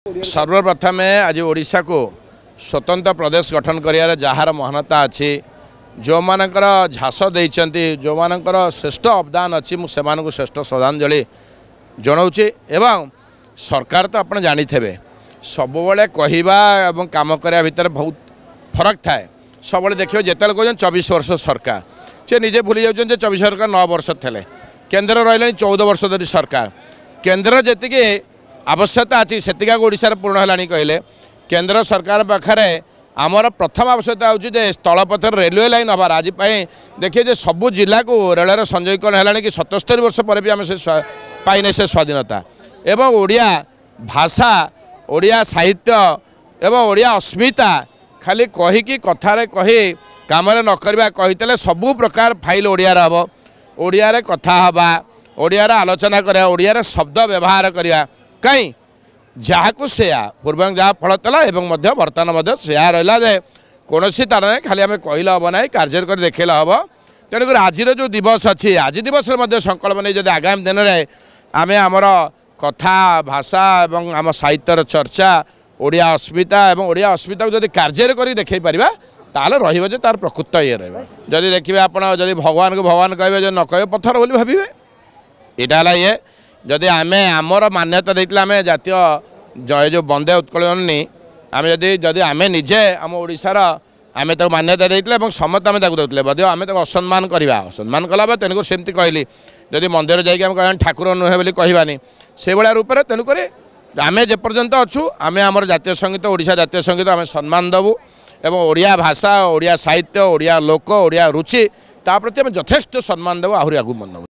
सर्वप्रथम आज ओडिशा को स्वतंत्र प्रदेश गठन कर जार महानता अच्छी जो मानकर झास देइचंती जो मानकर श्रेष्ठ अवदान अच्छी मुझे श्रेष्ठ श्रद्धांजलि जनाऊँगी एवं सरकार तो आप जानी थे सब कहवा काम करने भितर बहुत फरक थाए सब देखिए जिते कहते 24 वर्ष सरकार से निजे भूली जाऊँ 24 सरकार 9 वर्ष थे केन्द्र रही 14 वर्ष धरी सरकार केन्द्र जी आवश्यकता अच्छी से ओडिशा पूर्ण है कहले केन्द्र सरकार पाखे आमर प्रथम आवश्यकता होची स्थलपथर रेलवे लाइन हबार आज देखिए जे सबू जिला को रेलर संयोगीकरण है कि 77 वर्ष पर भी आम से पाइने से स्वाधीनता एवं ओडिया भाषा ओडिया साहित्य एवं ओडिया अस्मिता खाली कहीकि कथार कही काम न करवा कही सबू प्रकार फाइल ओडियार हम ओडिया कथा हवा ओडियार आलोचना करा ओडियार शब्द व्यवहार करवा कहीं जहाँ से पूर्व जहाँ फल था बर्तमान से रहा जे कौन सी तार ना खाली आम कहले हम ना कार्य कर देखला हम तेणुक आज जो दिवस अच्छी आज दिवस संकल्प नहीं जब आगामी दिन में आम आमर कथा भाषा एवं आम साहित्यर चर्चा ओडिया अस्मिता एवं ओडिया अस्मिता को जब कार्य कर देखे पारा ताल रे तार प्रकृत ये रही देखिए आप भगवान को भगवान कहे जो न कहे पत्थर बोली भावे यहाँ ये जदि आम आमर मान्यता देते आम जातीय जो बंदे उत्कल जननी आम जदि आम निजे आम ओडिशार आम मान्यता देते समस्त आम देते बद आम असम्मान करवा असम्मान कला तेणुक सेमती कहली जदि मंदिर जाइए ठाकुर नुहे बोली कहवानी से भाया रूप से तेणुक आम जेपर्यंत अच्छू आम आमर जातीय संगीत ओडिशा जातीय संगीत आम सम्मान देवु एवं ओडिया भाषा ओडिया साहित्य ओडिया लोक ओडिया रुचि ता प्रति आम यथेष्ट सम्मान देवु आहरी आगू मन